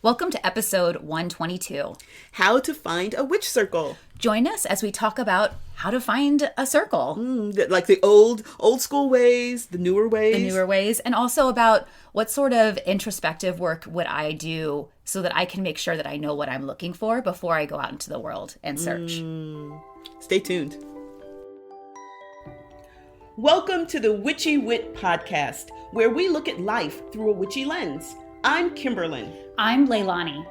Welcome to episode 122. How to find a witch circle. Join us as we talk about how to find a circle. Like the old school ways, the newer ways. And also about what sort of introspective work would I do so that I can make sure that I know what I'm looking for before I go out into the world and search. Stay tuned. Welcome to the Witchy Wit podcast, where we look at life through a witchy lens. I'm Kimberlyn. I'm Leilani.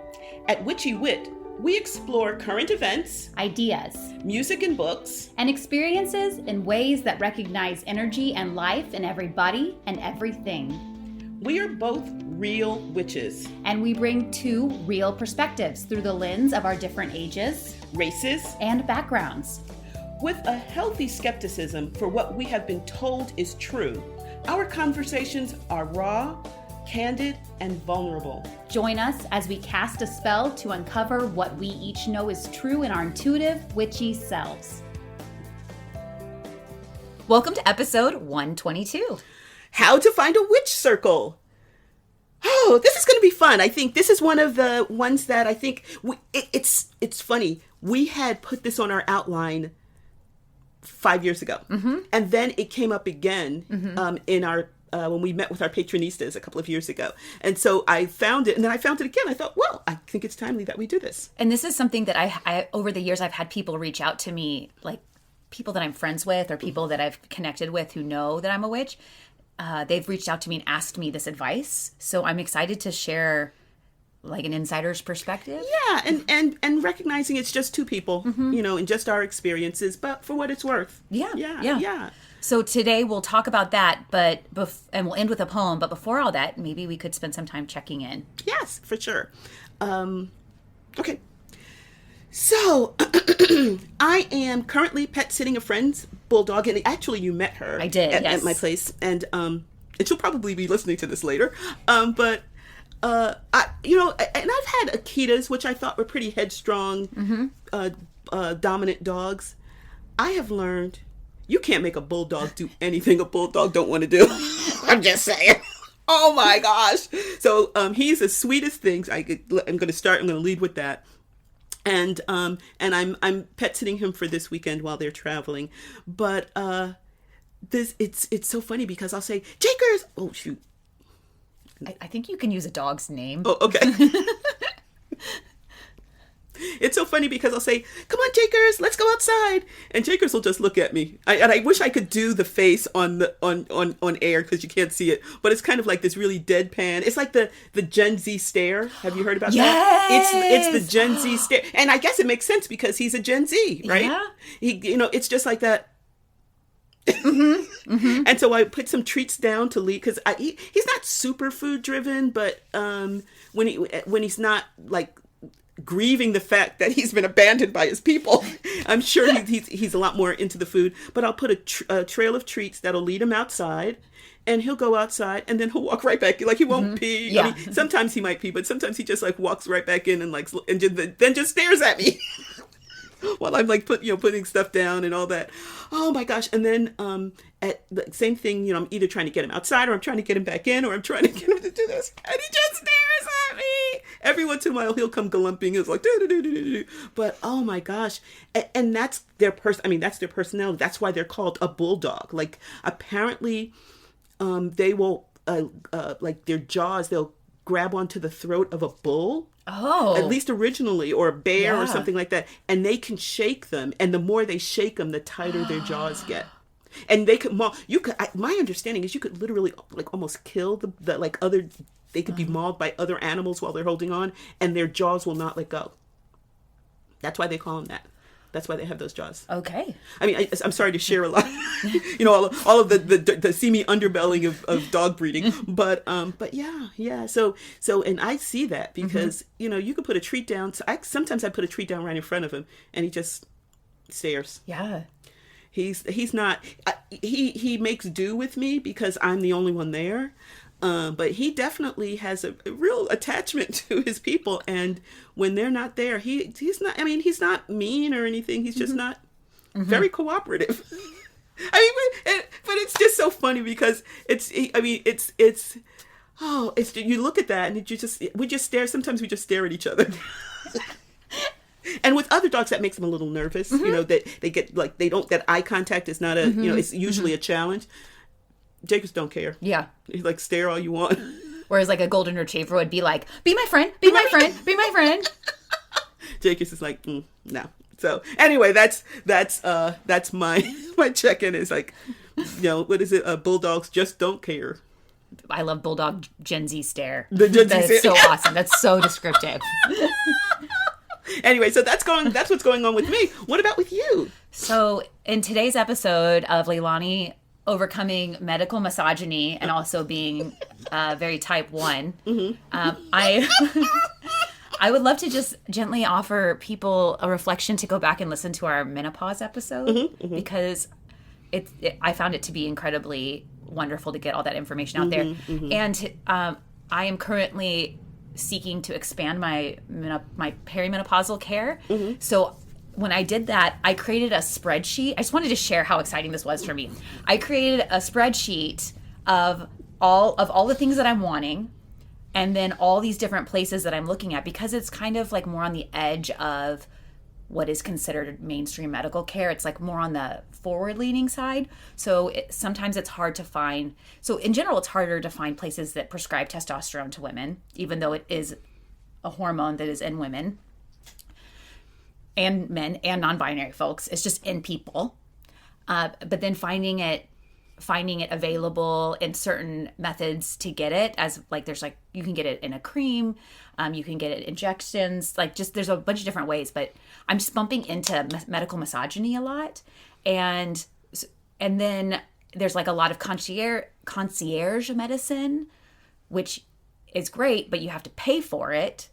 At Witchy Wit, we explore current events, Ideas, music and books, and experiences in ways that recognize energy and life in everybody and everything. We are both real witches. And we bring two real perspectives through the lens of our different ages, Races, and backgrounds. with a healthy skepticism for what we have been told is true. Our conversations are raw, candid, and vulnerable. Join us as we cast a spell to uncover what we each know is true in our intuitive, witchy selves. Welcome to episode 122. How to find a witch circle. Oh, this is going to be fun. I think this is one of the ones that I think it's funny. We had put this on our outline 5 years ago, and then it came up again in our when we met with our patronistas a couple of years ago. And so I found it, and then I found it again. I thought, well, I think it's timely that we do this. And this is something that I over the years, I've had people reach out to me, like people that I'm friends with or people that I've connected with who know that I'm a witch. They've reached out to me and asked me this advice. So I'm excited to share like an insider's perspective. Yeah, and recognizing it's just two people, and just our experiences, but for what it's worth. Yeah. So today we'll talk about that, and we'll end with a poem. But before all that, maybe we could spend some time checking in. Yes, for sure. Okay. So I am currently pet sitting a friend's bulldog, and actually you met her. I did, yes. At my place, and she'll probably be listening to this later. And I've had Akitas, which I thought were pretty headstrong, dominant dogs. I have learned you can't make a bulldog do anything a bulldog don't want to do. I'm just saying. Oh my gosh. So he's the sweetest things. I'm going to lead with that. And I'm pet sitting him for this weekend while they're traveling. But it's so funny because I'll say, Jakers. Oh shoot. I think you can use a dog's name. Oh, okay. It's so funny because I'll say, come on, Jakers, let's go outside. And Jakers will just look at me. I wish I could do the face on air because you can't see it. But it's kind of like this really deadpan. It's like the Gen Z stare. Have you heard about that? It's the Gen Z stare. And I guess it makes sense because he's a Gen Z, right? Yeah. It's just like that. And so I put some treats down to lead because he's not super food driven, but when he's not like grieving the fact that he's been abandoned by his people, I'm sure he's a lot more into the food. But I'll put a trail of treats that'll lead him outside, and he'll go outside, and then he'll walk right back. Like he won't pee. Yeah. I mean, sometimes he might pee, but sometimes he just like walks right back in then just stares at me. While I'm like putting stuff down and all that. Oh my gosh. And then at the same thing, I'm either trying to get him outside or I'm trying to get him back in or I'm trying to get him to do this. And he just stares at me. Every once in a while he'll come galumping. It's like, do. But oh my gosh. And that's their that's their personality. That's why they're called a bulldog. Like apparently they will like their jaws, they'll grab onto the throat of a bull. Oh. At least originally, or a bear or something like that. And they can shake them. And the more they shake them, the tighter their jaws get. And they could maul. My understanding is you could literally like almost kill the like other, they could be mauled by other animals while they're holding on. And their jaws will not let go. That's why they call them that. That's why they have those jaws. Okay. I mean, I'm sorry to share a lot, all of the seamy underbelly of dog breeding, but yeah. So, and I see that because you could put a treat down. So sometimes I put a treat down right in front of him, and he just stares. Yeah. He's not. He makes do with me because I'm the only one there. But he definitely has a real attachment to his people, and when they're not there, he's not. I mean, he's not mean or anything. He's just not very cooperative. I mean, but it's just so funny because it's oh, it's, you look at that and we just stare. Sometimes we just stare at each other. And with other dogs, that makes them a little nervous. You know, that they get like, that eye contact is not a, you know, it's usually a challenge. Jacobs don't care. Yeah. He's like, stare all you want. Whereas like a golden retriever would be like, be my friend, be my friend, be my friend. Jacobs is like, no. So anyway, that's my check-in is like, you know, what is it? Bulldogs just don't care. I love Bulldog Gen Z stare. The Gen Z That's stare. so awesome. That's so descriptive. Anyway, so that's what's going on with me. What about with you? So in today's episode of Leilani overcoming medical misogyny and also being very type 1, I would love to just gently offer people a reflection to go back and listen to our menopause episode because I found it to be incredibly wonderful to get all that information out there. And I am currently seeking to expand my perimenopausal care. So when I did that, I created a spreadsheet. I just wanted to share how exciting this was for me. I created a spreadsheet of all the things that I'm wanting, and then all these different places that I'm looking at, because it's kind of like more on the edge of what is considered mainstream medical care. It's like more on the forward-leaning side. So sometimes it's hard to find. So in general, it's harder to find places that prescribe testosterone to women, even though it is a hormone that is in women and men and non-binary folks. It's just in people. But then finding it available in certain methods to get it, as like there's like you can get it in a cream, you can get it injections, like just there's a bunch of different ways. But I'm just bumping into medical misogyny a lot, and then there's like a lot of concierge medicine, which is great, but you have to pay for it.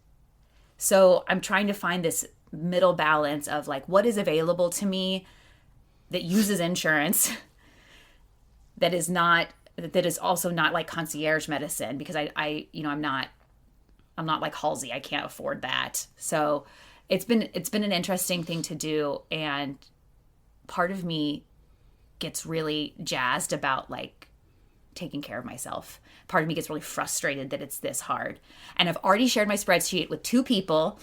So I'm trying to find this middle balance of like what is available to me that uses insurance that is also not like concierge medicine, because I I'm not like Halsey. I can't afford that. So it's been an interesting thing to do, and part of me gets really jazzed about like taking care of myself. Part of me gets really frustrated that it's this hard. And I've already shared my spreadsheet with 2 people.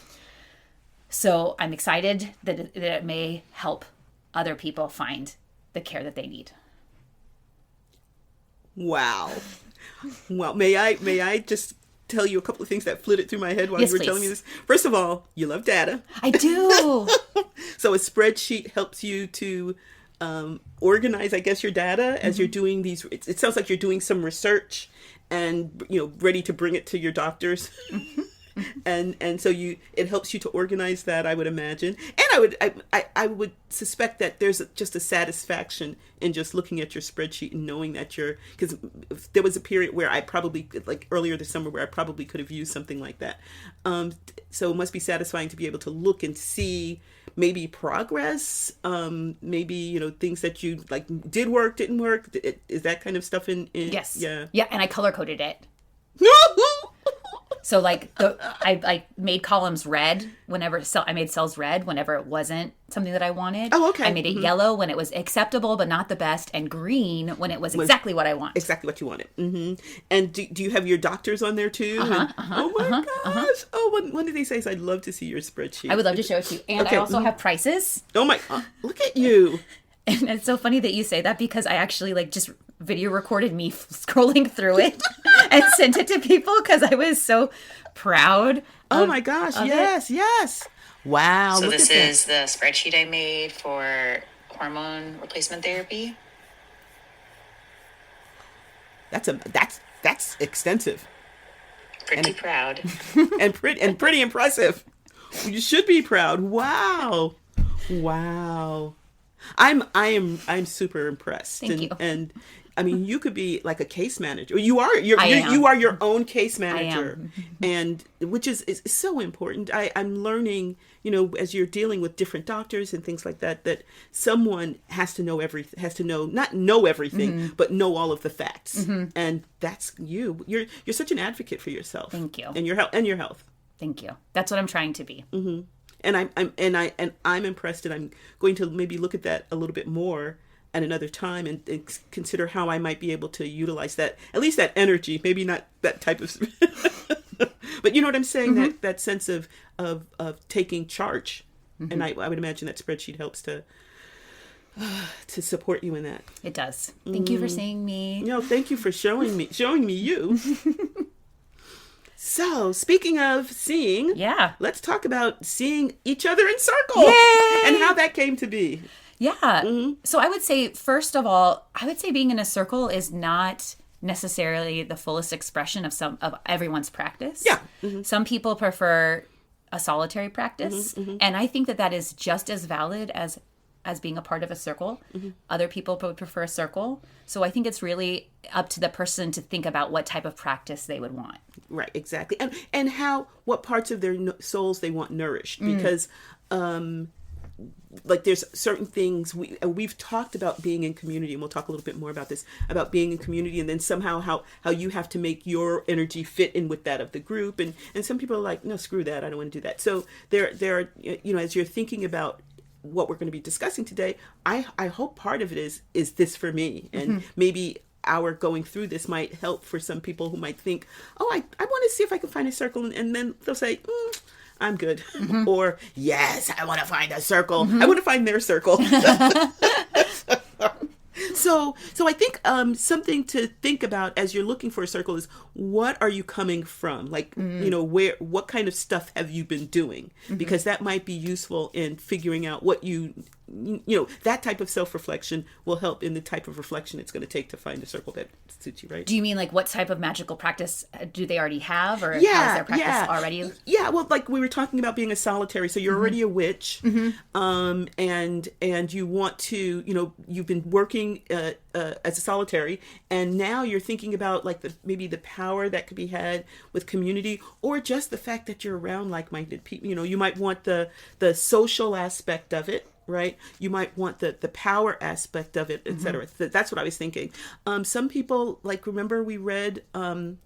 So I'm excited that it may help other people find the care that they need. Wow. Well, may I just tell you a couple of things that flitted through my head while you were telling me this? First of all, you love data. I do. So a spreadsheet helps you to organize, I guess, your data as you're doing these. It sounds like you're doing some research and, you know, ready to bring it to your doctors. And so it helps you to organize that, I would imagine. And I would suspect that there's just a satisfaction in just looking at your spreadsheet and knowing that because there was a period where I probably, like earlier this summer, where I probably could have used something like that. So it must be satisfying to be able to look and see maybe progress, maybe, you know, things that you like did work, didn't work. Is that kind of stuff in Yes. Yeah. Yeah, and I color coded it. So like I made columns red whenever I made cells red whenever it wasn't something that I wanted. Oh, okay. I made it yellow when it was acceptable but not the best, and green when it was exactly what I want. Exactly what you wanted. And do you have your doctors on there too? Oh my gosh! Oh, one of these days I'd love to see your spreadsheet. I would love to show it to you, and I also have prices. Oh my! Look at you! And it's so funny that you say that, because I actually like just video recorded me scrolling through it and sent it to people because I was so proud. Oh my gosh! Yes. Wow! So this is the spreadsheet I made for hormone replacement therapy. That's extensive. Pretty proud. and pretty impressive. You should be proud. Wow. I'm super impressed. Thank you. And I mean, you could be like a case manager. You are your own case manager, and which is so important. I'm learning, you know, as you're dealing with different doctors and things like that, that someone has to know not know everything, but know all of the facts. And that's you. You're such an advocate for yourself. Thank you. And your health. Thank you. That's what I'm trying to be. And I'm impressed, and I'm going to maybe look at that a little bit more at another time and consider how I might be able to utilize that, at least that energy, maybe not that type of, but you know what I'm saying? That sense of taking charge. And I would imagine that spreadsheet helps to support you in that. It does. Thank you for seeing me. No, thank you for showing me you. So, speaking of seeing, let's talk about seeing each other in circle. Yay! And how that came to be. Yeah. So I would say, first of all, being in a circle is not necessarily the fullest expression of everyone's practice. Yeah. Some people prefer a solitary practice, and I think that is just as valid as being a part of a circle. Other people would prefer a circle. So I think it's really up to the person to think about what type of practice they would want. Right, exactly. And what parts of their souls they want nourished. Because like there's certain things we've talked about being in community, and we'll talk a little bit more about this, about being in community, and then somehow how you have to make your energy fit in with that of the group. And some people are like, no, screw that, I don't want to do that. So there are, as you're thinking about what we're going to be discussing today, I hope part of it is this for me, and maybe our going through this might help for some people who might think, oh, I want to see if I can find a circle, and then they'll say, I'm good, or yes, I want to find a circle. I want to find their circle. So I think something to think about as you're looking for a circle is, what are you coming from? Like, what kind of stuff have you been doing? Because that might be useful in figuring out what that type of self-reflection will help in the type of reflection it's going to take to find a circle that suits you, right? Do you mean like what type of magical practice do they already have, or how's their practice already? Yeah, well, like we were talking about being a solitary, so you're already a witch, and you want to, you've been working as a solitary, and now you're thinking about like maybe the power that could be had with community, or just the fact that you're around like-minded people. You might want the social aspect of it. Right? You might want the power aspect of it, etc. That's what I was thinking. Some people, like, remember we read the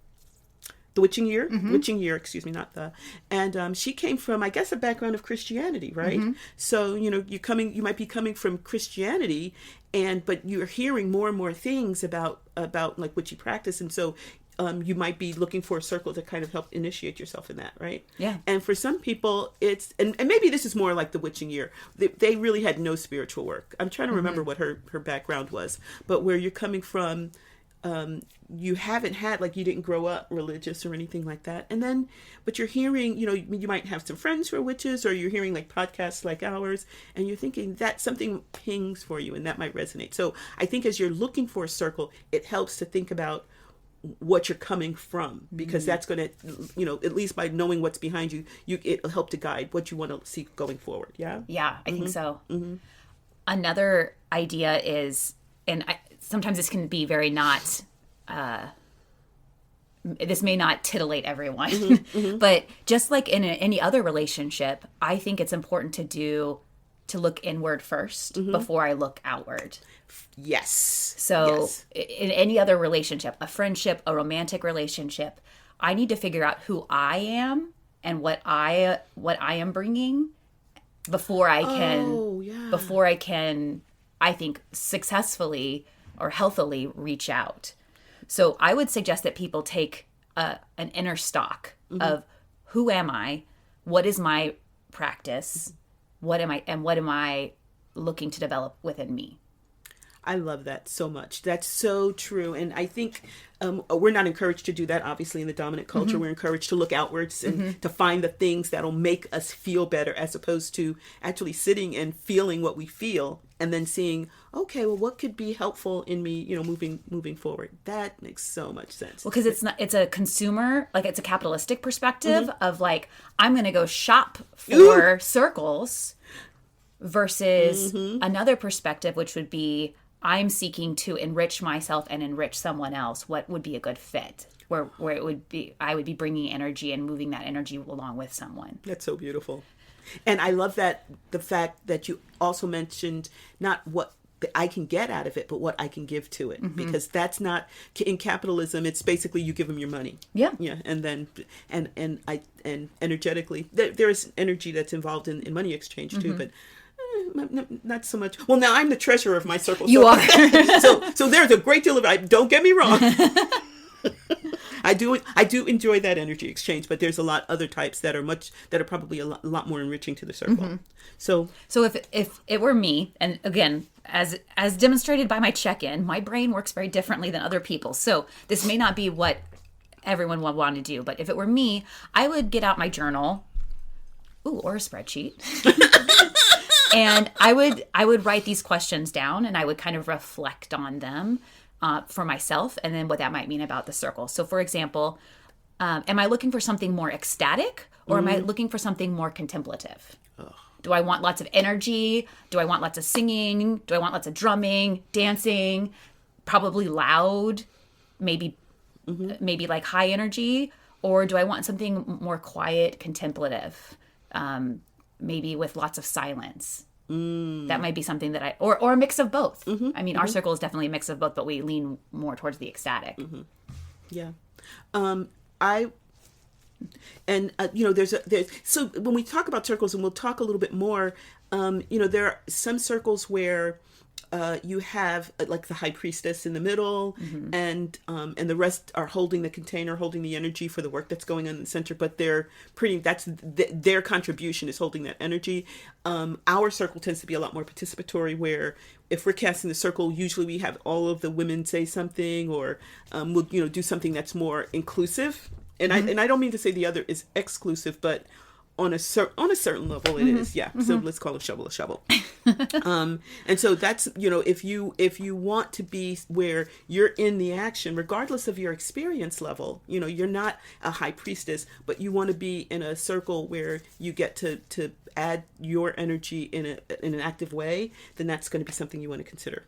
Witching Year? Witching Year, excuse me, not the. And she came from, I guess, a background of Christianity, right? So, you might be coming from Christianity, but you're hearing more and more things about like witchy practice, and so you might be looking for a circle to kind of help initiate yourself in that, right? Yeah. And for some people, it's, and maybe this is more like the Witching Year. They really had no spiritual work. I'm trying to remember what her background was, but where you're coming from, you haven't had, like, you didn't grow up religious or anything like that. And then, but you're hearing, you might have some friends who are witches, or you're hearing like podcasts like ours, and you're thinking that something pings for you and that might resonate. So I think as you're looking for a circle, it helps to think about what you're coming from, because that's going to, at least by knowing what's behind you, it'll help to guide what you want to see going forward. Yeah. Yeah, I think so. Another idea is, and sometimes this can be very not, this may not titillate everyone, but just like in any other relationship, I think it's important to look inward first before I look outward. Yes. So in any other relationship, a friendship, a romantic relationship, I need to figure out who I am and what I am bringing before I can, I think, successfully or healthily reach out. So I would suggest that people take an inner stock of who am I, what is my practice, what am I looking to develop within me. I love that so much. That's so true. And I think we're not encouraged to do that, obviously, in the dominant culture. We're encouraged to look outwards and to find the things that'll make us feel better, as opposed to actually sitting and feeling what we feel and then seeing, okay, well, what could be helpful in me, moving forward. That makes so much sense. Well, because it's a consumer, like it's a capitalistic perspective of like, I'm going to go shop for circles, versus another perspective, which would be, I'm seeking to enrich myself and enrich someone else. What would be a good fit? Where it would be, I would be bringing energy and moving that energy along with someone. That's so beautiful. And I love that, the fact that you also mentioned not what I can get out of it, but what I can give to it. Because that's not, in capitalism, it's basically you give them your money. Yeah. Yeah. And then, and energetically, there's energy that's involved in money exchange too, but Not so much. Well, now I'm the treasurer of my circle. You are. So there's a great deal of, don't get me wrong. I do enjoy that energy exchange, but there's a lot other types that are probably a lot more enriching to the circle. Mm-hmm. So if it were me, and again, as demonstrated by my check-in, my brain works very differently than other people's. So this may not be what everyone would want to do, but if it were me, I would get out my journal, or a spreadsheet, and I would write these questions down, and I would kind of reflect on them for myself, and then what that might mean about the circle. So, for example, am I looking for something more ecstatic, or am I looking for something more contemplative? Do I want lots of energy? Do I want lots of singing? Do I want lots of drumming, dancing? Probably loud, maybe like high energy, or do I want something more quiet, contemplative, maybe with lots of silence? That might be something that or a mix of both. I mean, our circle is definitely a mix of both, but we lean more towards the ecstatic. Yeah. So when we talk about circles, and we'll talk a little bit more, there are some circles where you have like the high priestess in the middle, and the rest are holding the container, holding the energy for the work that's going on in the center. But their contribution is holding that energy. Our circle tends to be a lot more participatory, where if we're casting the circle, usually we have all of the women say something, or we'll do something that's more inclusive. And I don't mean to say the other is exclusive, but on a certain level it is. Yeah. So let's call a shovel a shovel. And so that's, if you want to be where you're in the action, regardless of your experience level, you're not a high priestess, but you want to be in a circle where you get to add your energy in an active way, then that's going to be something you want to consider.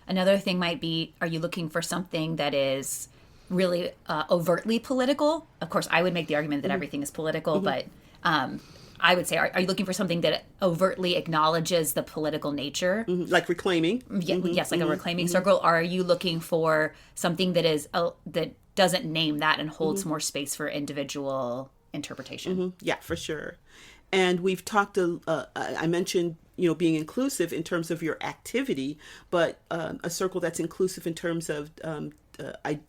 Another thing might be, are you looking for something that is really overtly political? Of course, I would make the argument that everything is political, but I would say, are you looking for something that overtly acknowledges the political nature? Like reclaiming? Yes, like a reclaiming circle. Or are you looking for something that is that doesn't name that and holds more space for individual interpretation? Yeah, for sure. And we've talked, I mentioned, being inclusive in terms of your activity, but a circle that's inclusive in terms of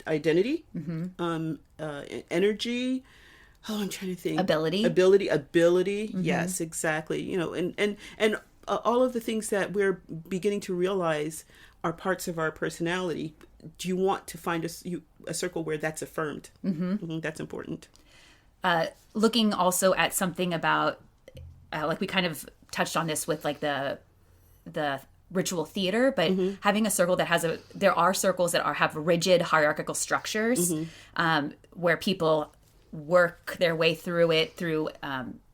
identity, energy. I'm trying to think. Ability. Yes, exactly. And all of the things that we're beginning to realize are parts of our personality. Do you want to find a circle where that's affirmed? That's important. Looking also at something about, like we kind of touched on this with like the ritual theater, but having a circle that there are circles that have rigid hierarchical structures, where people work their way through it through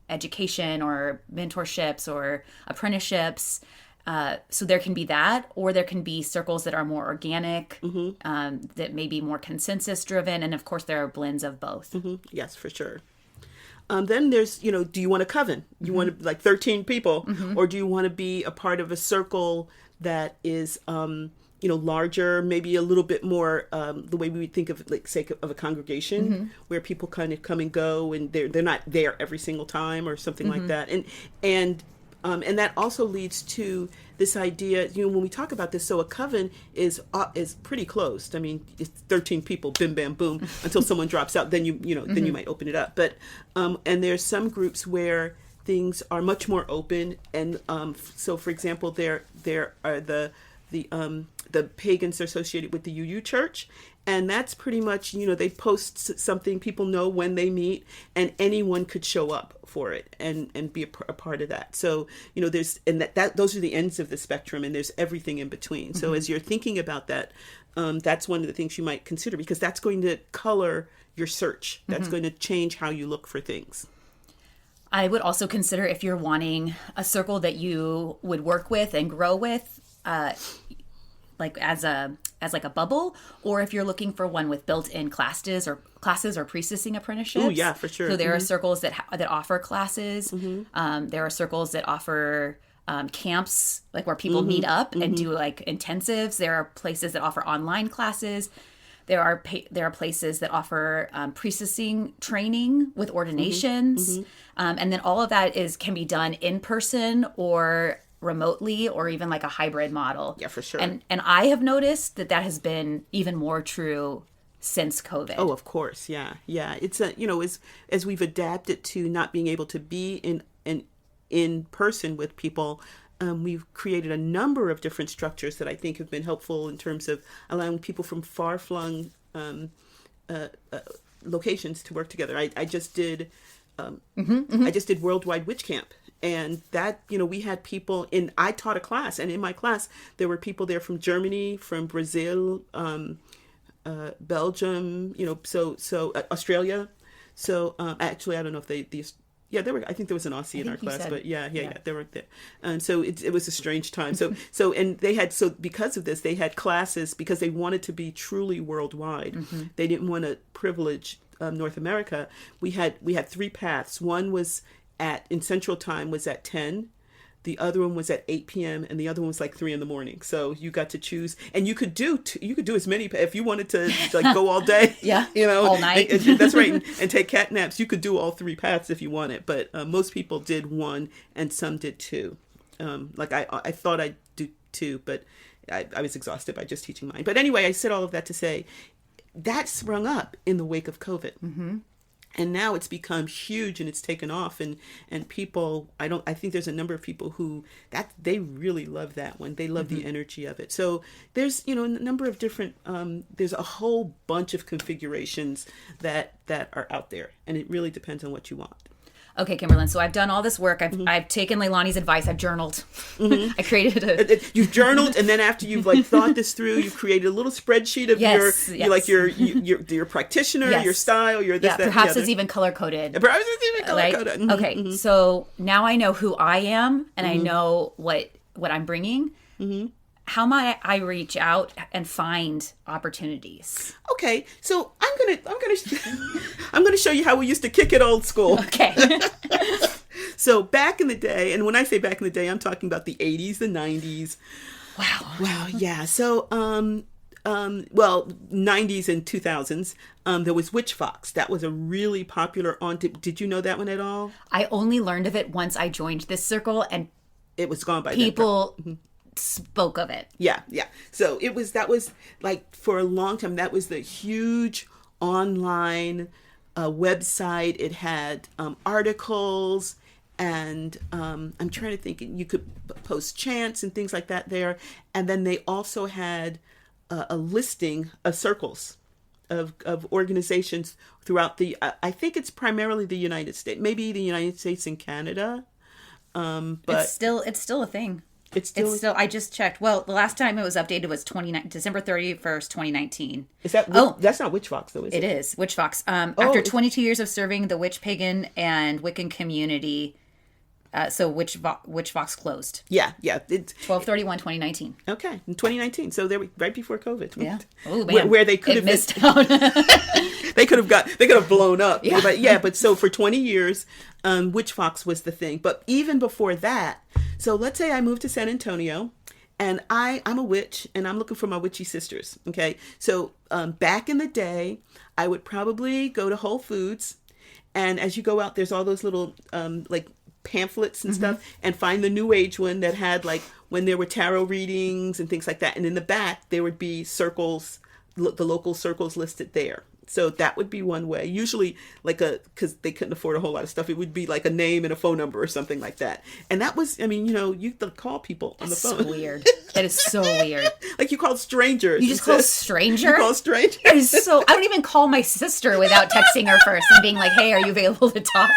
education or mentorships or apprenticeships. So there can be that, or there can be circles that are more organic, that may be more consensus driven. And of course there are blends of both. Yes, for sure. Then there's, do you want a coven? You want to, like 13 people, or do you want to be a part of a circle that is, larger, maybe a little bit more, the way we would think of, like, say, of a congregation, where people kind of come and go, and they're not there every single time, or something like that. And that also leads to this idea, when we talk about this, so a coven is pretty closed. I mean, it's 13 people, bim, bam, boom, until someone drops out, then then you might open it up. But, and there's some groups where things are much more open. And, so for example, there are the pagans associated with the UU church. And that's pretty much, they post something, people know when they meet, and anyone could show up for it and be a part of that. So, those are the ends of the spectrum, and there's everything in between. So as you're thinking about that, that's one of the things you might consider, because that's going to color your search. That's going to change how you look for things. I would also consider, if you're wanting a circle that you would work with and grow with, like as a bubble, or if you're looking for one with built-in classes or priestessing apprenticeships. Oh yeah, for sure. So there are circles that offer classes. There are circles that offer camps, like where people meet up and do like intensives. There are places that offer online classes. There are places that offer priestessing training with ordinations, and then all of that can be done in person or remotely or even like a hybrid model. Yeah, for sure. And I have noticed that has been even more true since COVID. Oh, of course. Yeah. Yeah. It's as we've adapted to not being able to be in person with people, we've created a number of different structures that I think have been helpful in terms of allowing people from far-flung locations to work together. I just did I just did Worldwide Witch Camp, and that, we had people I taught a class, and in my class there were people there from Germany, from Brazil, Belgium, Australia. So actually, I don't know if there were. I think there was an Aussie in our class, but yeah, they were there. And so it was a strange time. And they had, because of this, they had classes because they wanted to be truly worldwide. Mm-hmm. They didn't want to privilege North America. We had 3 paths. One was in Central Time was at 10. The other one was at 8 p.m. and the other one was like 3 a.m. So you got to choose, and you could do as many if you wanted to, like, go all day. Yeah, all night. That's right, and take cat naps. You could do all 3 paths if you wanted, but most people did 1, and some did 2. I thought I'd do 2, but I was exhausted by just teaching mine. But anyway, I said all of that to say that sprung up in the wake of COVID. Mm-hmm. And now it's become huge and it's taken off, and people, I think there's a number of people who they really love that one. They love the energy of it. So there's, a number of different, there's a whole bunch of configurations that are out there, and it really depends on what you want. Okay, Kimberlyn, so I've done all this work. I've taken Leilani's advice. I've journaled. Mm-hmm. I created You've journaled, and then after you've thought this through, you've created a little spreadsheet of your practitioner, your style, your this, that, perhaps the it's even color coded. Perhaps it's even color coded. Mm-hmm. Okay, so now I know who I am, and I know what I'm bringing. Mm-hmm. How might I reach out and find opportunities? Okay, so I'm gonna show you how we used to kick it old school. Okay. So back in the day, and when I say back in the day, I'm talking about the 80s, the 90s. Wow, yeah. So 90s and 2000s, there was Witch Fox. That was a really popular Did you know that one at all? I only learned of it once I joined this circle, and it was gone by people. Spoke of it. Yeah. So that was like, for a long time, that was the huge online website. It had articles, and I'm trying to think, you could post chants and things like that there. And then they also had a listing of circles of organizations throughout I think it's primarily the United States, maybe the United States and Canada. But it's still a thing. It's still. I just checked. Well, the last time it was updated was December 31st, 2019. Is that? That's not Witch Fox, though, is it? It is Witch Fox. After 22 years of serving the witch, pagan, and Wiccan community, so Witch Fox closed. Yeah. 12/31/2019. Okay, in 2019. So they were right before COVID. Yeah. Oh man. Where they could have missed out. They could have blown up. Yeah. But so for 20 years, Witch Fox was the thing. But even before that. So let's say I moved to San Antonio, and I'm a witch, and I'm looking for my witchy sisters, okay? So back in the day, I would probably go to Whole Foods, and as you go out, there's all those little like pamphlets and stuff, and find the New Age one that had, like, when there were tarot readings and things like that, and in the back, there would be circles, the local circles listed there. So that would be one way. Usually, because they couldn't afford a whole lot of stuff, it would be like a name and a phone number or something like that. And that was, you could call people on the phone. So weird. That is so weird. Like, you called strangers. You just call stranger? You call strangers. That is so. I don't even call my sister without texting her first and being like, "Hey, are you available to talk?"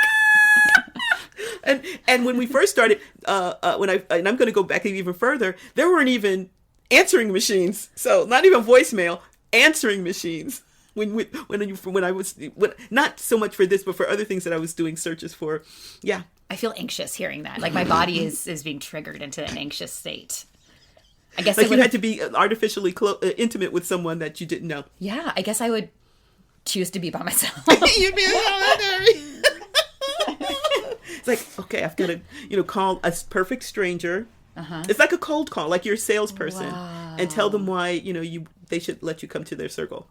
And when we first started, and I'm going to go back even further, there weren't even answering machines. So not even voicemail, answering machines. When I was not so much for this, but for other things that I was doing searches for. Yeah. I feel anxious hearing that. Like, my body is being triggered into an anxious state. I guess like you had to be artificially intimate with someone that you didn't know. Yeah, I guess I would choose to be by myself. You'd be solitary. It's like, okay, I've got to call a perfect stranger. Uh-huh. It's like a cold call, like you're a salesperson, and tell them why they should let you come to their circle.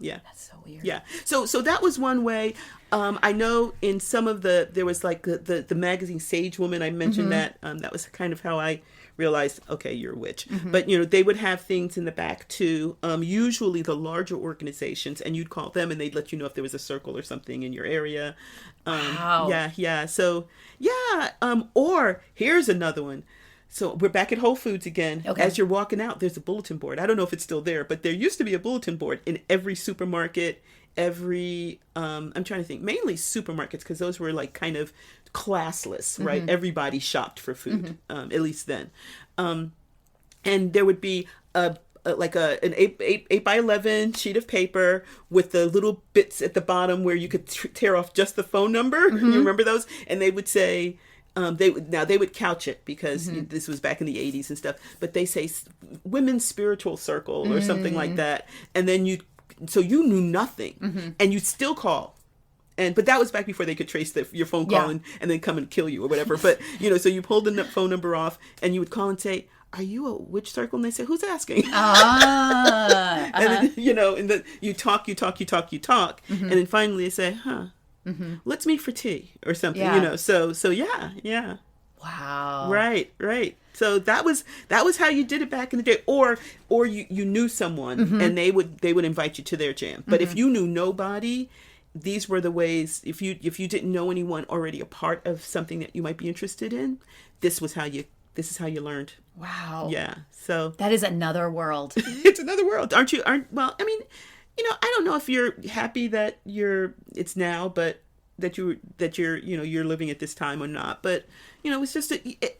Yeah. That's so weird. Yeah. So that was one way. I know in some of there was like the magazine Sage Woman. I mentioned that. That was kind of how I realized, okay, you're a witch. But, they would have things in the back too. Usually the larger organizations, and you'd call them and they'd let you know if there was a circle or something in your area. Wow. Yeah. Yeah. So, yeah. Or here's another one. So we're back at Whole Foods again. Okay. As you're walking out, there's a bulletin board. I don't know if it's still there, but there used to be a bulletin board in every supermarket, I'm trying to think, mainly supermarkets, because those were like kind of classless, right? Everybody shopped for food, at least then. And there would be an 8 by 11 sheet of paper with the little bits at the bottom where you could tear off just the phone number. You remember those? And they would say, they would couch it because this was back in the 80s and stuff, but they say women's spiritual circle or something like that. And then so you knew nothing and you'd still call. But that was back before they could trace your phone call and then come and kill you or whatever. But, so you pulled the phone number off and you would call and say, are you a witch circle? And they say, who's asking? And then, and then you talk. And then finally they say, let's meet for tea or something, So yeah. Wow. Right. So that was how you did it back in the day. Or you knew someone and they would invite you to their jam. But if you knew nobody, these were the ways. If you didn't know anyone already a part of something that you might be interested in, this is how you learned. Wow. Yeah. So that is another world. It's another world. Well, I mean, I don't know if you're happy that it's now, but that you're living at this time or not. But, it's just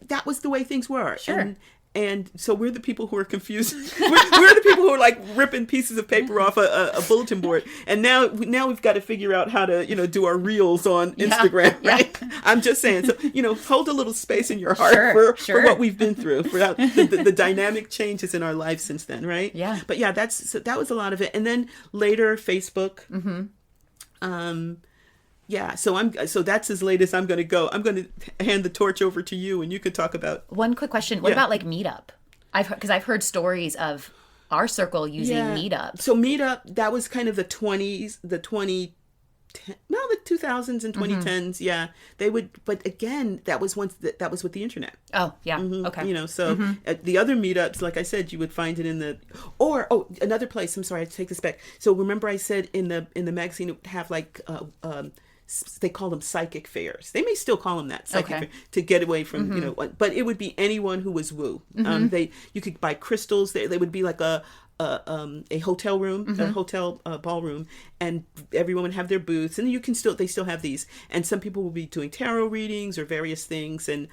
that was the way things were. Sure. And so we're the people who are confused. we're the people who are like ripping pieces of paper off a bulletin board. And now we've got to figure out how to, do our reels on Instagram, right? I'm just saying. So, hold a little space in your heart for what we've been through, for the dynamic changes in our lives since then, right? Yeah. But yeah, that was a lot of it. And then later, Facebook. Yeah, so that's as late as I'm going to go. I'm going to hand the torch over to you, and you could talk about. One quick question: what about like Meetup? Because I've heard stories of our circle using Meetup. So Meetup, that was kind of the 20s, the 2000s and 2010s. Yeah, they would, but again, that was that was with the internet. Oh yeah, okay. At the other meetups, like I said, you would find it in another place. I'm sorry, I take this back. So remember, I said in the magazine it would have like they call them psychic fairs. They may still call them that, psychic fair, to get away from but it would be anyone who was woo. You could buy crystals. They would be like a hotel room, a hotel ballroom, and everyone would have their booths, and they still have these. And some people will be doing tarot readings or various things and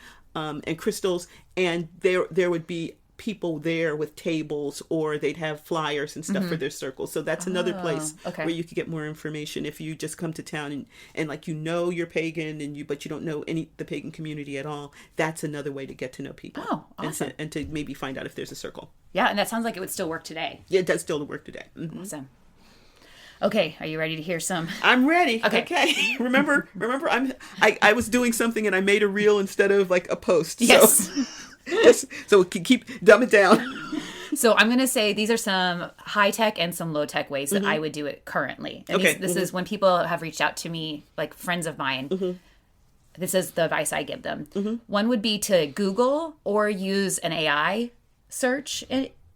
crystals, and there would be people there with tables, or they'd have flyers and stuff for their circles. So that's another place where you could get more information if you just come to town and like you're pagan but you don't know the pagan community at all. That's another way to get to know people. Oh, awesome. And to maybe find out if there's a circle. Yeah, and that sounds like it would still work today. Yeah, it does still work today. Awesome. Okay, are you ready to hear some? I'm ready. Okay. Remember, I was doing something and I made a reel instead of like a post. Yes. So keep dumb it down. So I'm going to say these are some high tech and some low tech ways that I would do it currently. And this is when people have reached out to me, like friends of mine. This is the advice I give them. One would be to Google or use an AI search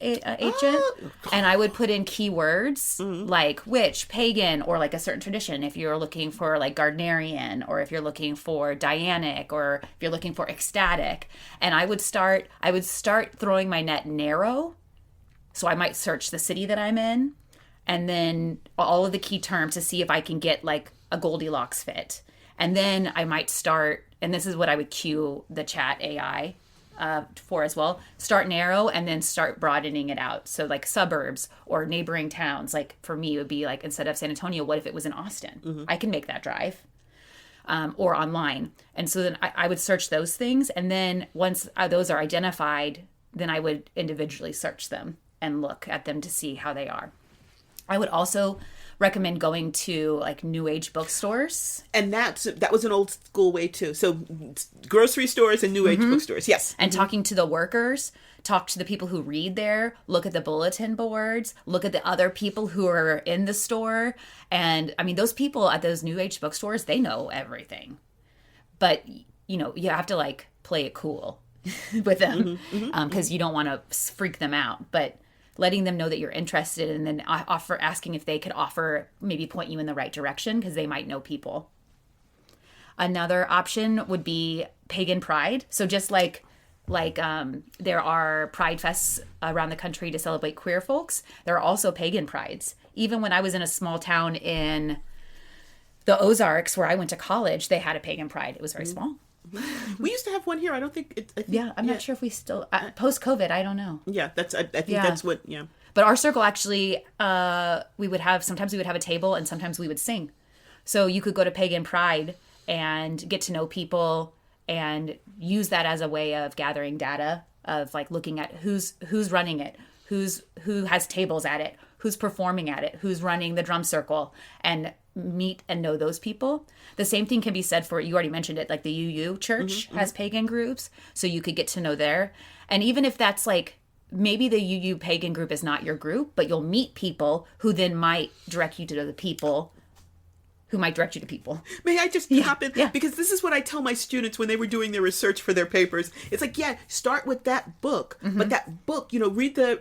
agent, and I would put in keywords like witch, pagan, or like a certain tradition. If you're looking for like Gardnerian, or if you're looking for Dianic, or if you're looking for ecstatic, and I would start throwing my net narrow. So I might search the city that I'm in, and then all of the key terms to see if I can get like a Goldilocks fit. And then I might start, and this is what I would cue the chat AI for as well. Start narrow and then start broadening it out. So like suburbs or neighboring towns. Like for me, it would be like, instead of San Antonio, what if it was in Austin? I can make that drive. Or online. And so then I would search those things. And then once those are identified, then I would individually search them and look at them to see how they are. I would also recommend going to like New Age bookstores. And that was an old school way too. So grocery stores and New Age bookstores, yes. And talking to the workers, talk to the people who read there, look at the bulletin boards, look at the other people who are in the store. And I mean, those people at those New Age bookstores, they know everything. But, you know, you have to like play it cool with them because you don't want to freak them out. But letting them know that you're interested, and then asking if they could maybe point you in the right direction because they might know people. Another option would be pagan pride. So just like there are pride fests around the country to celebrate queer folks, there are also pagan prides. Even when I was in a small town in the Ozarks where I went to college, they had a pagan pride. It was very small. We used to have one here. I don't think I'm not sure if we still post-COVID. I don't know. Yeah, I think that's what. Yeah. But our circle actually, sometimes we would have a table and sometimes we would sing. So you could go to pagan pride and get to know people and use that as a way of gathering data, of like looking at who's running it, who has tables at it, who's performing at it, who's running the drum circle, and meet and know those people. The same thing can be said for, you already mentioned it, like the UU church has pagan groups, so you could get to know there. And even if that's like, maybe the UU pagan group is not your group, but you'll meet people who then might direct you to the people who might direct you to people. May I just hop in? Yeah. Because this is what I tell my students when they were doing their research for their papers. It's like, yeah, start with that book, but that book, you know, read the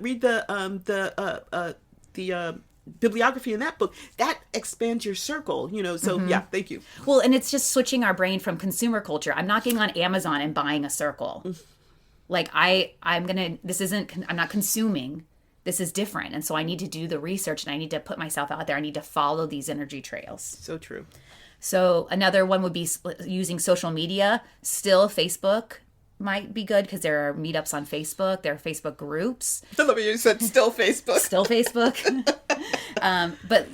bibliography in that book. That expands your circle, you know. So yeah, thank you. Well, and it's just switching our brain from consumer culture. I'm not getting on Amazon and buying a circle. Like I'm not consuming. This is different. And so I need to do the research and I need to put myself out there. I need to follow these energy trails. So true. So another one would be using social media. Still, Facebook might be good because there are meetups on Facebook. There are Facebook groups. I love you said still Facebook. Still Facebook. But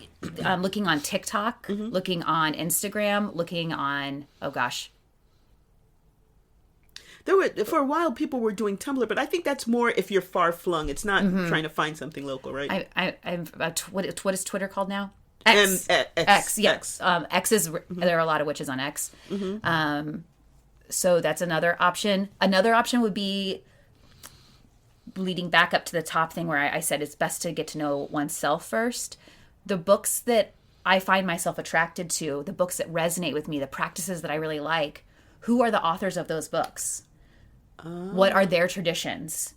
looking on TikTok, looking on Instagram, looking on, for a while, people were doing Tumblr, but I think that's more if you're far flung. It's not trying to find something local, right? What is Twitter called now? X. X. Yes. X is. There are a lot of witches on X. So that's another option. Another option would be leading back up to the top thing where I said it's best to get to know oneself first. The books that I find myself attracted to, the books that resonate with me, the practices that I really like. Who are the authors of those books? What are their traditions?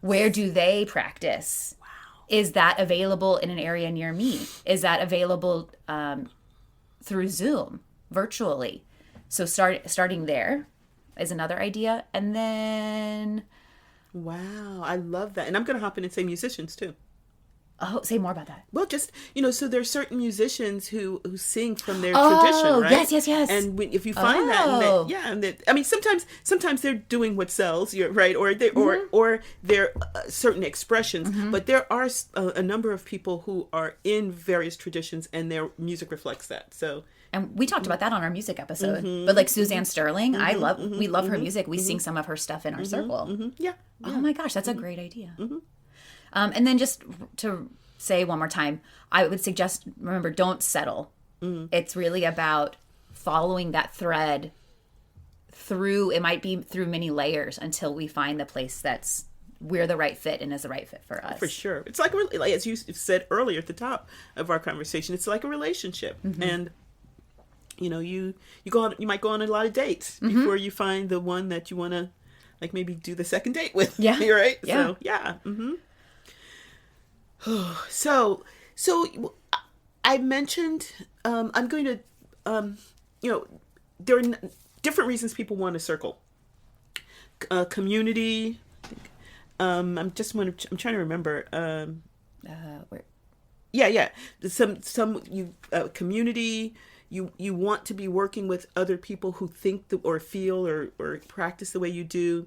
Where do they practice? Wow. Is that available in an area near me? Is that available through Zoom, virtually? So starting there is another idea. And then... Wow, I love that. And I'm going to hop in and say musicians too. Oh, say more about that. Well, just, you know, so there's certain musicians who sing from their tradition, right? Yes. And if you find I mean, sometimes they're doing what sells, right? Or they're certain expressions, but there are a number of people who are in various traditions and their music reflects that. So. And we talked about that on our music episode. But like Suzanne Sterling, we love her music. We sing some of her stuff in our circle. Yeah. Oh my gosh, that's a great idea. And then just to say one more time, I would suggest, remember, don't settle. It's really about following that thread it might be through many layers until we find the place we're the right fit and is the right fit for us. For sure. It's like as you said earlier at the top of our conversation, it's like a relationship. And, you know, you might go on a lot of dates before you find the one that you want to, like, maybe do the second date with. Yeah. Right? Yeah. So, yeah. So I mentioned, I'm going to, you know, there are different reasons people want a circle. Community. I'm trying to remember. Where? Yeah. Community. You want to be working with other people who think or feel or practice the way you do.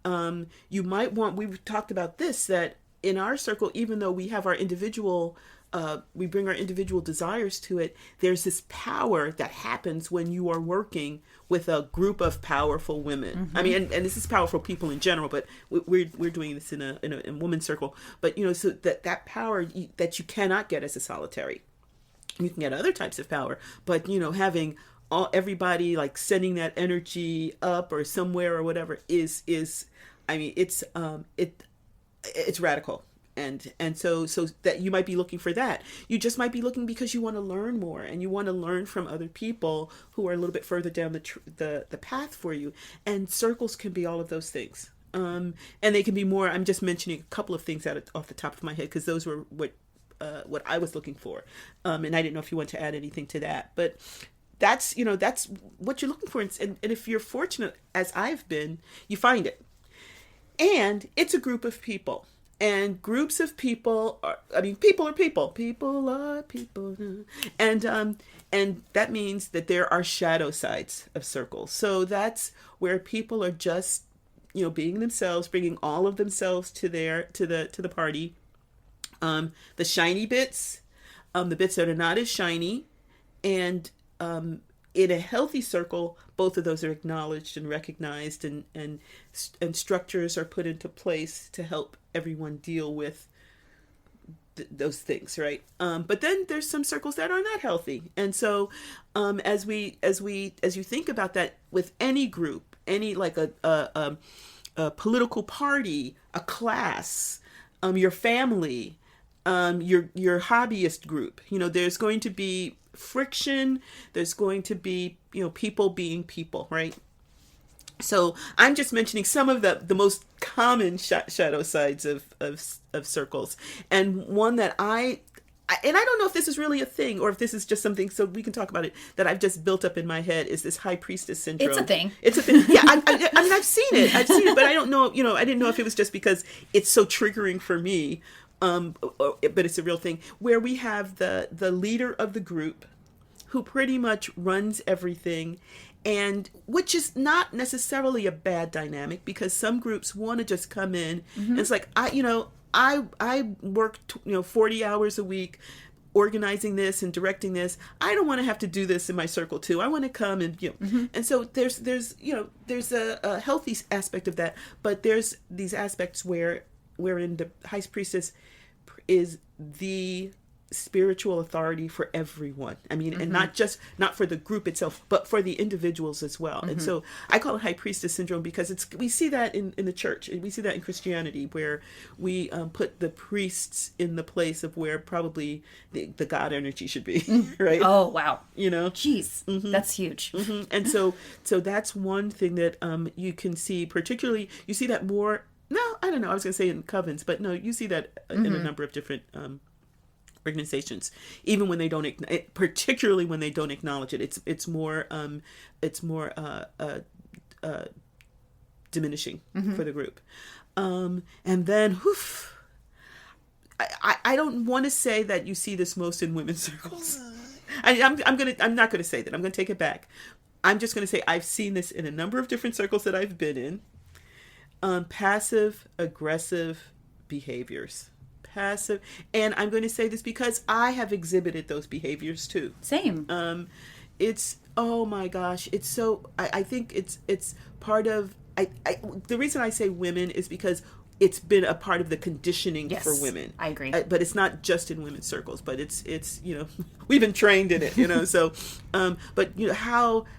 You might want. We've talked about this, that in our circle, even though we have our individual, we bring our individual desires to it, there's this power that happens when you are working with a group of powerful women. I mean, and this is powerful people in general, but we're doing this in a woman's circle. But, you know, so that power that you cannot get as a solitary. You can get other types of power, but having everybody like sending that energy up or somewhere or whatever is I mean it's radical. And so that you might be looking for that. You just might be looking because you want to learn more, and you want to learn from other people who are a little bit further down the path for you. And circles can be all of those things. And they can be more. I'm just mentioning a couple of things off the top of my head because those were what I was looking for. And I didn't know if you want to add anything to that, but that's what you're looking for. And if you're fortunate, as I've been, you find it. And it's a group of people. And groups of people people are people. People are people. And that means that there are shadow sides of circles. So that's where people are just, being themselves, bringing all of themselves to the party. The shiny bits, the bits that are not as shiny, and in a healthy circle, both of those are acknowledged and recognized, and structures are put into place to help everyone deal with those things, right? But then there's some circles that are not healthy, and so as you think about that with any group, any like a political party, a class, your family, your hobbyist group, there's going to be friction. There's going to be, people being people, right? So I'm just mentioning some of the most common shadow sides of circles. And one that I don't know if this is really a thing or if this is just something, so we can talk about it, that I've just built up in my head, is this high priestess syndrome. It's a thing. Yeah, I mean, I've seen it, but I don't know, I didn't know if it was just because it's so triggering for me. But it's a real thing where we have the leader of the group who pretty much runs everything, and which is not necessarily a bad dynamic, because some groups want to just come in and it's like, I work 40 hours a week organizing this and directing this. I don't want to have to do this in my circle too. I want to come and and so there's a healthy aspect of that, but there's these aspects wherein the high priestess is the spiritual authority for everyone. I mean, and not for the group itself, but for the individuals as well. And so I call it high priestess syndrome because we see that in the church, and we see that in Christianity, where we put the priests in the place of where probably the God energy should be, right? Oh, wow. Jeez. That's huge. And so that's one thing that you can see, particularly, you see that more. No, I don't know. I was going to say in covens, but no, you see that in a number of different organizations, even when they don't, particularly when they don't acknowledge it. It's more diminishing for the group. And then, I don't want to say that you see this most in women's circles. I'm not going to say that. I'm going to take it back. I'm just going to say I've seen this in a number of different circles that I've been in. Passive aggressive behaviors. And I'm going to say this because I have exhibited those behaviors too. Same. It's, oh my gosh, it's so, I think it's part of, the reason I say women is because it's been a part of the conditioning for women. I agree. But it's not just in women's circles, but it's we've been trained in it, so, but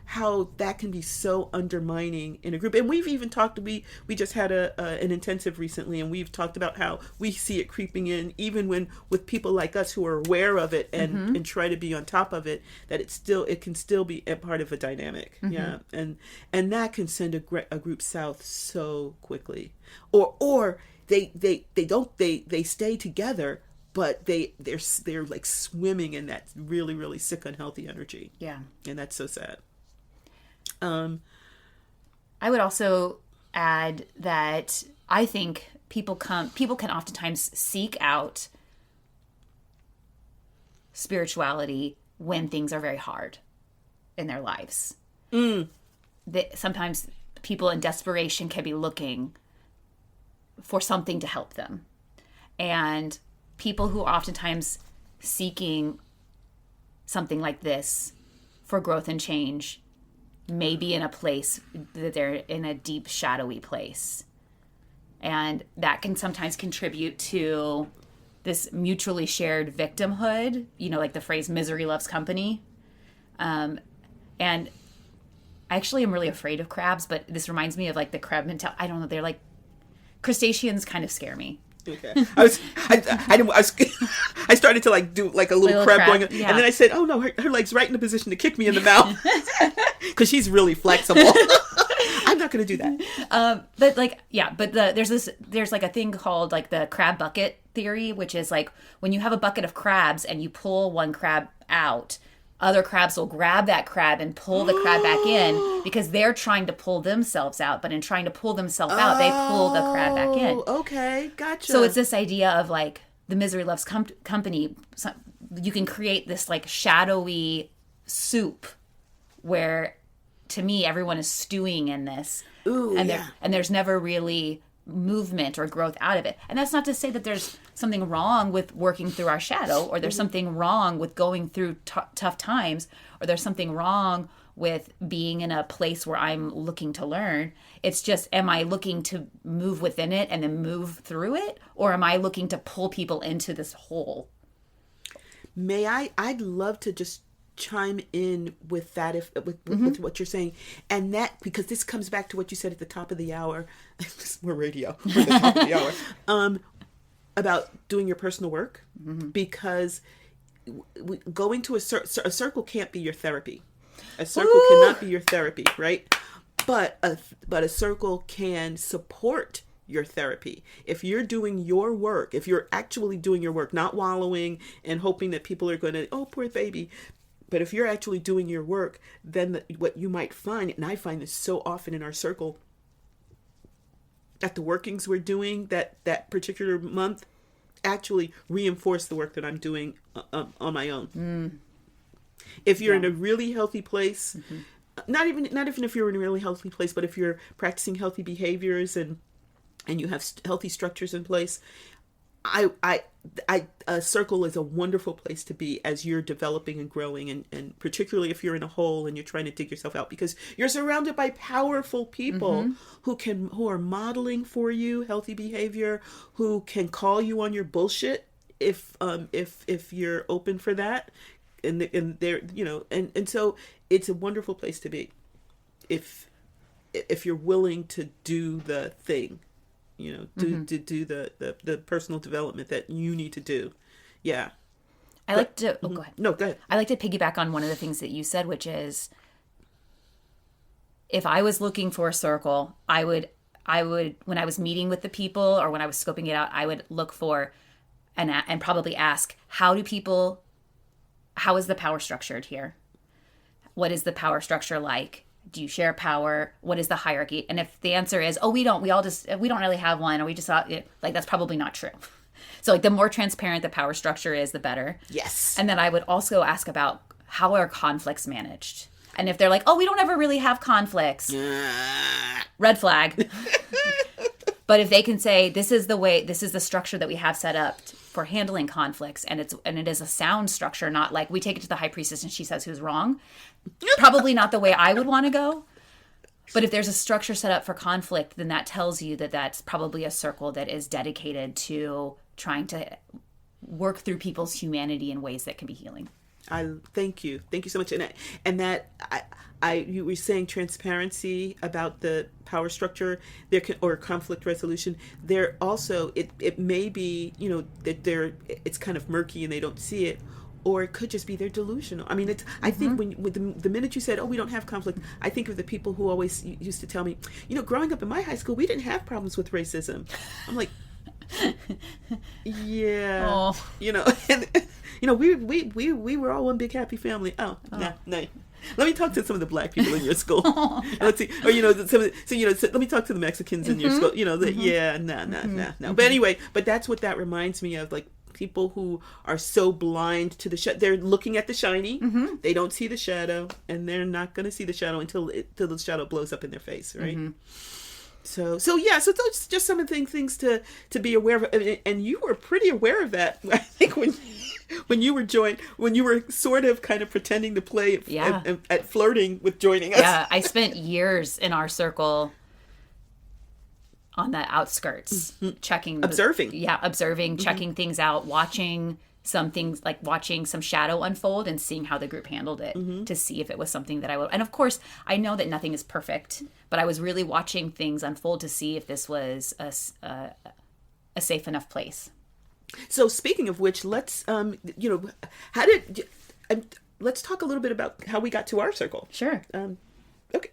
how that can be so undermining in a group. And we've even talked, we just had an intensive recently, and we've talked about how we see it creeping in, even with people like us who are aware of it and try to be on top of it, that it can still be a part of a dynamic. Yeah. And that can send a group south so quickly. Or they stay together, but they're like swimming in that really, really sick, unhealthy energy. Yeah. And that's so sad. I would also add that I think people can oftentimes seek out spirituality when things are very hard in their lives. Sometimes people in desperation can be looking for something to help them. And people who are oftentimes seeking something like this for growth and change may be in a place that they're in a deep, shadowy place. And that can sometimes contribute to this mutually shared victimhood, like the phrase misery loves company. And I actually am really afraid of crabs, but this reminds me of like the crab mentality. I don't know. They're like, crustaceans kind of scare me. Okay. I started to like do like a little crab going, and then I said, "Oh no, her leg's right in the position to kick me in the mouth," because she's really flexible. I'm not going to do that. There's like a thing called like the crab bucket theory, which is like when you have a bucket of crabs and you pull one crab out, other crabs will grab that crab and pull the crab back in because they're trying to pull themselves out. But in trying to pull themselves out, they pull the crab back in. Okay, gotcha. So it's this idea of like the misery loves company. So you can create this like shadowy soup where, to me, everyone is stewing in this. Ooh, and there's never really movement or growth out of it. And that's not to say that there's something wrong with working through our shadow, or there's something wrong with going through tough times, or there's something wrong with being in a place where I'm looking to learn. It's just, am I looking to move within it and then move through it? Or am I looking to pull people into this hole? I'd love to just chime in with that with what you're saying, and that because this comes back to what you said at the top of the hour. We're radio. We're at the top of the hour. About doing your personal work, because going to a circle can't be your therapy. A circle cannot be your therapy, right? But a circle can support your therapy. If you're doing your work, if you're actually doing your work, not wallowing and hoping that people are going to, oh, poor baby. But if you're actually doing your work, then what you might find, and I find this so often in our circle, that the workings we're doing that particular month actually reinforce the work that I'm doing on my own. If you're in a really healthy place, not even if you're in a really healthy place, but if you're practicing healthy behaviors and you have healthy structures in place, a circle is a wonderful place to be as you're developing and growing, and particularly if you're in a hole and you're trying to dig yourself out, because you're surrounded by powerful people who are modeling for you healthy behavior, who can call you on your bullshit if you're open for that, and they're and so it's a wonderful place to be if you're willing to do the thing. To do the personal development that you need to do. Yeah. Go ahead. No, go ahead. I like to piggyback on one of the things that you said, which is, if I was looking for a circle, I would, when I was meeting with the people or when I was scoping it out, I would look for and probably ask, how is the power structured here? What is the power structure like? Do you share power? What is the hierarchy? And if the answer is, we don't really have one, or we just thought, like, that's probably not true. So like the more transparent the power structure is, the better. Yes. And then I would also ask about, how are conflicts managed? And if they're like, we don't ever really have conflicts, red flag. But if they can say, this is the structure that we have set up for handling conflicts, and it is a sound structure, not like we take it to the high priestess and she says who's wrong. Probably not the way I would want to go. But if there's a structure set up for conflict, then that tells you that that's probably a circle that is dedicated to trying to work through people's humanity in ways that can be healing. I thank you so much. You were saying transparency about the power structure or conflict resolution. There also it may be that it's kind of murky and they don't see it, or it could just be they're delusional. I mean, I think with the minute you said, we don't have conflict, I think of the people who always used to tell me, growing up in my high school, we didn't have problems with racism. I'm like, yeah, and we were all one big happy family. No. Let me talk to some of the black people in your school. Let's see, or let me talk to the Mexicans in your school. No. But anyway, that's what that reminds me of, like people who are so blind to the they're looking at the shiny. They don't see the shadow, and they're not going to see the shadow until the shadow blows up in their face, right? So those just some of the things to be aware of, and you were pretty aware of that. I think when you were sort of kind of pretending to play at flirting with joining us. Yeah, I spent years in our circle on the outskirts, checking, Observing. observing, checking things out, watching some things, like watching some shadow unfold and seeing how the group handled it to see if it was something that I would. And of course, I know that nothing is perfect, but I was really watching things unfold to see if this was a safe enough place. So speaking of which, let's let's talk a little bit about how we got to our circle. Sure. Okay.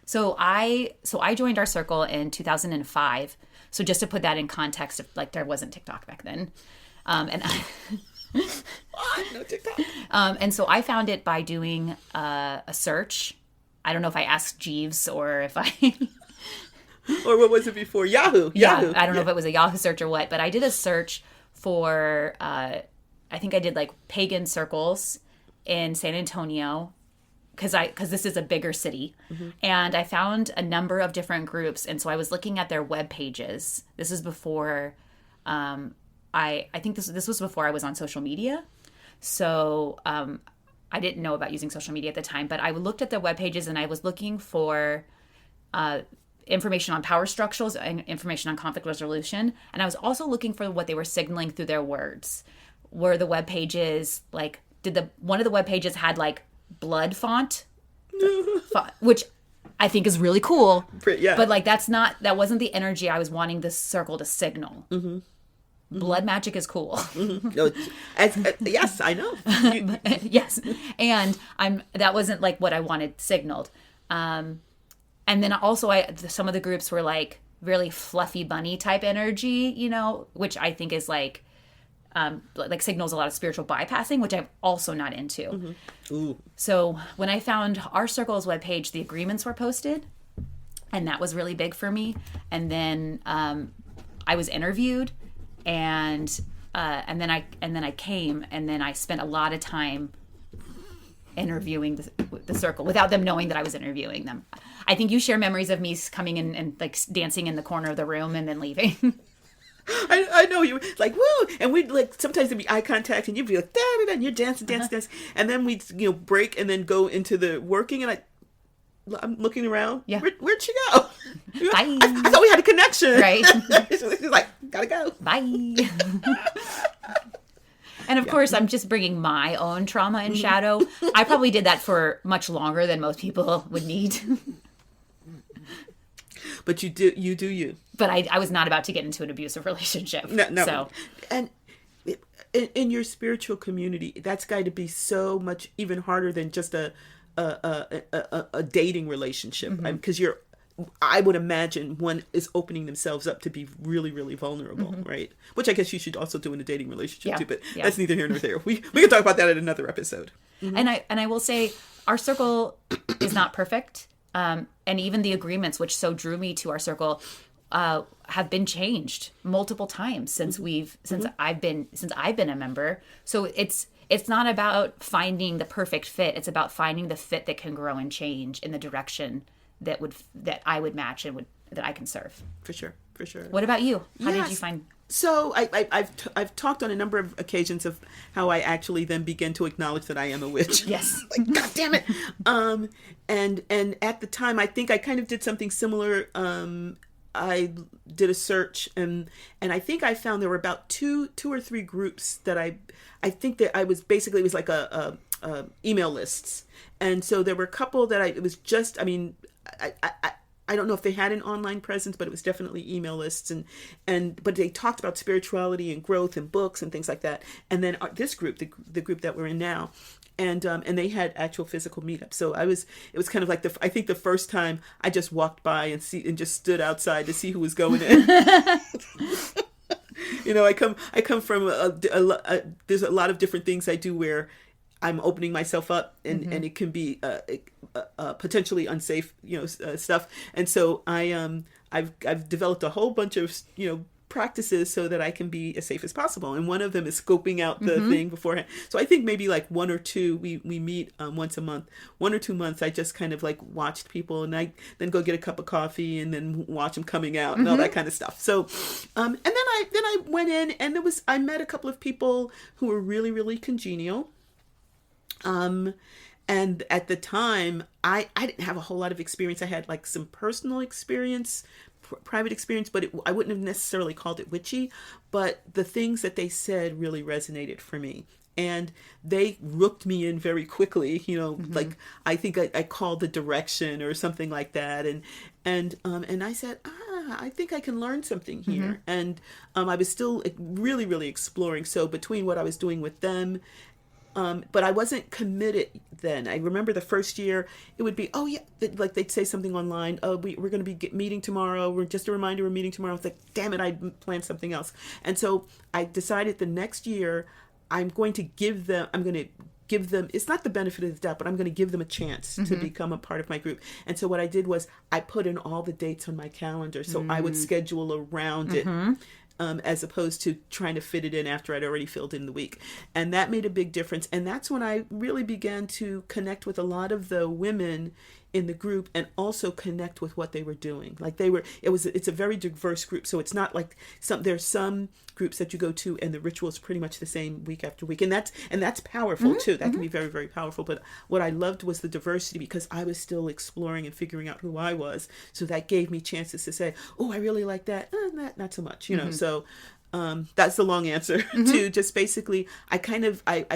So I joined our circle in 2005. So just to put that in context, like there wasn't TikTok back then. No TikTok. And so I found it by doing a search. I don't know if I asked Jeeves or if I... Or what was it before? Yahoo. Yeah, I don't know if it was a Yahoo search or what, but I did a search for, I think I did like pagan circles in San Antonio, because this is a bigger city. And I found a number of different groups. And so I was looking at their web pages. This is before... I think this was before I was on social media. So I didn't know about using social media at the time, but I looked at the web pages and I was looking for information on power structures and information on conflict resolution. And I was also looking for what they were signaling through their words. Were the web pages like, one of the web pages had like blood font, which I think is really cool. Yeah. But like that wasn't the energy I was wanting this circle to signal. Blood magic is cool. Yes, I know. Yes. And that wasn't like what I wanted signaled. And then also some of the groups were like really fluffy bunny type energy, which I think is like signals a lot of spiritual bypassing, which I'm also not into. Ooh. So when I found our circle's webpage, the agreements were posted, and that was really big for me. And then I was interviewed. And then I came, and then I spent a lot of time interviewing the circle without them knowing that I was interviewing them. I think you share memories of me coming in and like dancing in the corner of the room and then leaving. I know you like woo, and we'd like sometimes there'd be eye contact, and you'd be like da da da, and you're dancing, and then we'd break and then go into the working, and I'm looking around. Yeah. Where'd she go? Bye. I thought we had a connection. Right. She's like, gotta go. Bye. And of course, I'm just bringing my own trauma and shadow. I probably did that for much longer than most people would need. But you do you. But I was not about to get into an abusive relationship. No. So. And in your spiritual community, that's got to be so much even harder than just a dating relationship, because I would imagine one is opening themselves up to be really, really vulnerable, right? Which I guess you should also do in a dating relationship too, but that's neither here nor there. We can talk about that in another episode. And I will say our circle is not perfect, and even the agreements which so drew me to our circle have been changed multiple times since I've been a member. So it's not about finding the perfect fit. It's about finding the fit that can grow and change in the direction that I would match and that I can serve. For sure. What about you? How did you find? So I've talked on a number of occasions of how I actually then begin to acknowledge that I am a witch. Yes. Like, God damn it. And at the time, I think I kind of did something similar. I did a search, and I think I found there were about two or three groups that I think that it was like a email lists. And so there were a couple that I don't know if they had an online presence, but it was definitely email lists, but they talked about spirituality and growth and books and things like that. And then this group, the group that we're in now, and they had actual physical meetups. So it was kind of like I think the first time I just walked by and just stood outside to see who was going in. I come from there's a lot of different things I do where I'm opening myself up, and it can be potentially unsafe, stuff. And so I've developed a whole bunch of practices so that I can be as safe as possible. And one of them is scoping out the thing beforehand. So I think maybe like one or two, we meet once a month. 1 or 2 months, I just kind of like watched people, and I then go get a cup of coffee and then watch them coming out and all that kind of stuff. So, and then I went in, and I met a couple of people who were really, really congenial. And at the time, I didn't have a whole lot of experience. I had like some personal experience, private experience, but I wouldn't have necessarily called it witchy. But the things that they said really resonated for me. And they rooked me in very quickly, like I think I called the direction or something like that. And I said, I think I can learn something here. And I was still really, really exploring. So between what I was doing with them, but I wasn't committed then. I remember the first year, it would be, oh yeah, like they'd say something online, oh, we're going to be meeting tomorrow. We're just a reminder, we're meeting tomorrow. It's like, damn it, I planned something else. And so I decided the next year, I'm going to give them, it's not the benefit of the doubt, but I'm going to give them a chance to become a part of my group. And so what I did was I put in all the dates on my calendar. So I would schedule around it, as opposed to trying to fit it in after I'd already filled in the week. And that made a big difference. And that's when I really began to connect with a lot of the women in the group and also connect with what they were doing. Like it's a very diverse group. So it's not like there's some groups that you go to and the ritual is pretty much the same week after week. And that's powerful too. That can be very, very powerful. But what I loved was the diversity, because I was still exploring and figuring out who I was. So that gave me chances to say, oh, I really like that. Not so much, So that's the long answer to just basically, I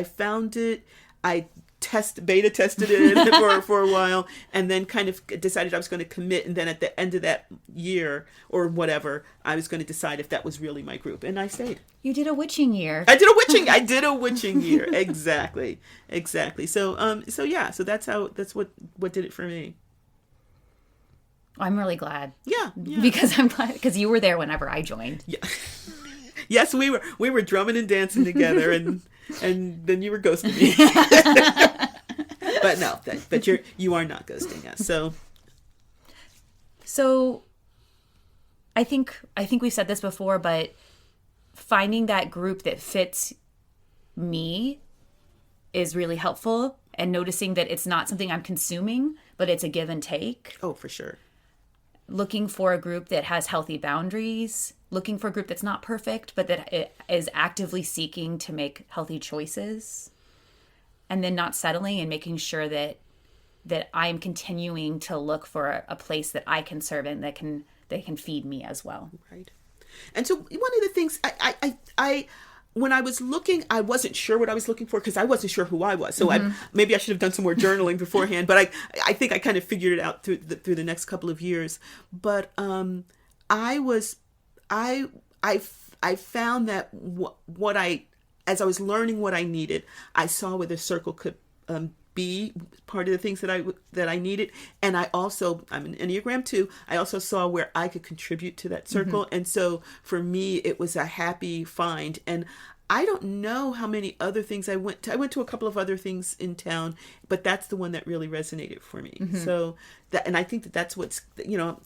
found it. I beta tested it for a while, and then kind of decided I was going to commit. And then at the end of that year or whatever, I was going to decide if that was really my group. And I stayed. You did a witching year. I did a witching year. Exactly. So yeah, so that's what did it for me. I'm really glad. Yeah. Because I'm glad, because you were there whenever I joined. Yeah. Yes, we were drumming and dancing together, and then you were ghosting me. But no, but you are not ghosting us. So I think we've said this before, but finding that group that fits me is really helpful, and noticing that it's not something I'm consuming, but it's a give and take. Oh, for sure. Looking for a group that has healthy boundaries, looking for a group that's not perfect, but that it is actively seeking to make healthy choices, and then not settling and making sure that I'm continuing to look for a place that I can serve in, that can feed me as well. Right. And so one of the things I when I was looking, I wasn't sure what I was looking for, because I wasn't sure who I was. So maybe I should have done some more journaling beforehand. But I think I kind of figured it out through the next couple of years. But I found that as I was learning what I needed, I saw where the circle could be part of the things that I needed. And I'm an Enneagram 2. I also saw where I could contribute to that circle. And so for me, it was a happy find. And I don't know how many other things I went to a couple of other things in town, but that's the one that really resonated for me. So and I think that's what's,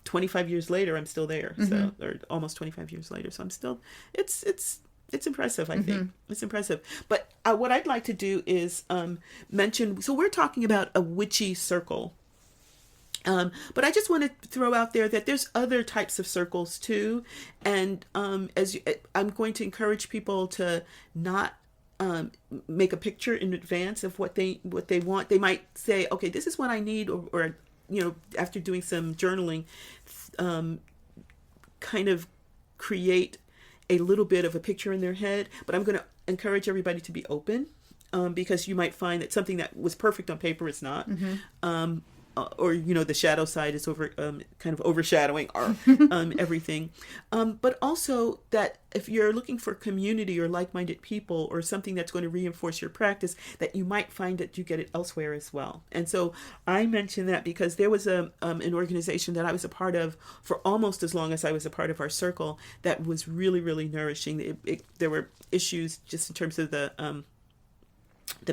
25 years later, I'm still there. So, or almost 25 years later. So I'm still, it's impressive, I think. It's impressive. But what I'd like to do is mention, so we're talking about a witchy circle. But I just want to throw out there that there's other types of circles too. And I'm going to encourage people to not make a picture in advance of what they want. They might say, okay, this is what I need, or after doing some journaling, kind of create a little bit of a picture in their head. But I'm going to encourage everybody to be open, because you might find that something that was perfect on paper is not. Or the shadow side is kind of overshadowing our everything. But also that if you're looking for community or like-minded people, or something that's going to reinforce your practice, that you might find that you get it elsewhere as well. And so I mention that because there was an organization that I was a part of for almost as long as I was a part of our circle that was really, really nourishing. There were issues just in terms of the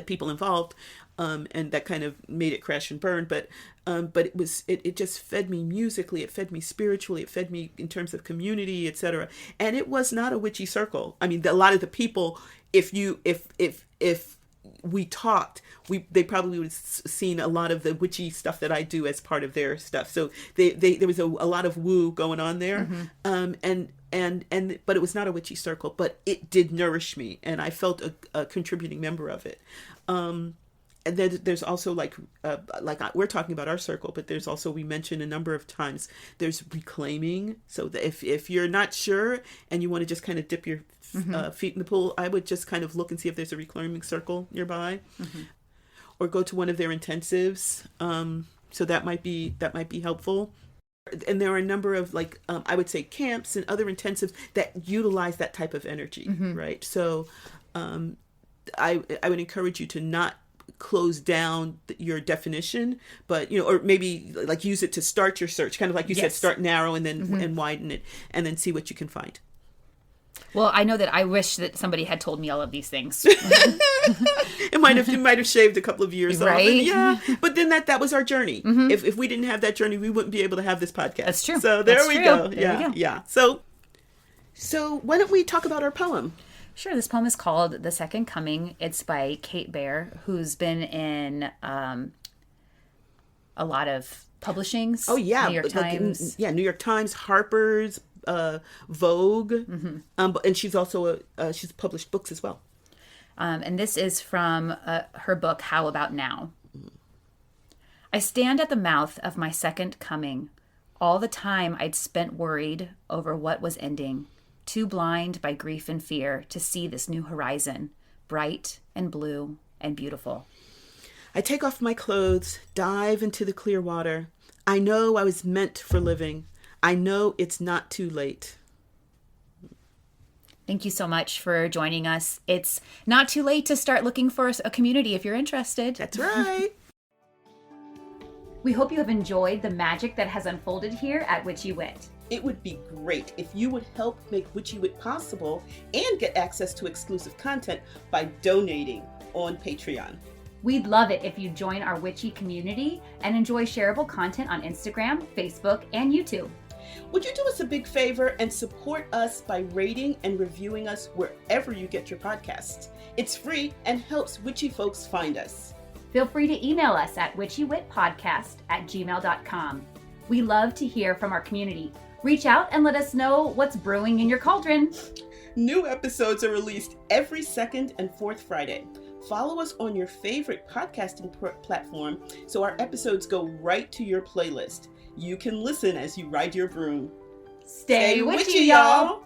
people involved, and that kind of made it crash and burn. But it just fed me musically, it fed me spiritually, it fed me in terms of community, etc. And it was not a witchy circle. I mean, a lot of the people, if we talked, they probably would have seen a lot of the witchy stuff that I do as part of their stuff. So there was a lot of woo going on there. But it was not a witchy circle, but it did nourish me, and I felt a contributing member of it. and then there's also like we're talking about our circle, but there's also, we mentioned a number of times, there's reclaiming. So that if you're not sure and you want to just kind of dip your feet in the pool, I would just kind of look and see if there's a reclaiming circle nearby, or go to one of their intensives. So that might be helpful. And there are a number of like I would say camps and other intensives that utilize that type of energy, right? So I would encourage you to not close down your definition, but or maybe like use it to start your search, kind of like you said, start narrow and then and widen it, and then see what you can find. Well, I know that I wish that somebody had told me all of these things. You might have shaved a couple of years right? off. And yeah, but then that was our journey. If we didn't have that journey, we wouldn't be able to have this podcast. That's true. So there we go. Yeah. So why don't we talk about our poem? Sure. This poem is called The Second Coming. It's by Kate Baer, who's been in a lot of publishings. Oh, yeah. New York Times. New York Times, Harper's, Vogue. And she's also she's published books as well. And this is from her book, How About Now? I stand at the mouth of my second coming. All the time I'd spent worried over what was ending. Too blind by grief and fear to see this new horizon, bright and blue and beautiful. I take off my clothes, dive into the clear water. I know I was meant for living. I know it's not too late. Thank you so much for joining us. It's not too late to start looking for a community if you're interested. That's right. We hope you have enjoyed the magic that has unfolded here at Witchy Wit. It would be great if you would help make Witchy Wit possible and get access to exclusive content by donating on Patreon. We'd love it if you join our Witchy community and enjoy shareable content on Instagram, Facebook, and YouTube. Would you do us a big favor and support us by rating and reviewing us wherever you get your podcasts? It's free and helps witchy folks find us. Feel free to email us at witchywitpodcast@gmail.com. We love to hear from our community. Reach out and let us know what's brewing in your cauldron. New episodes are released every second and fourth Friday. Follow us on your favorite podcasting platform so our episodes go right to your playlist. You can listen as you ride your broom. Stay witchy, y'all!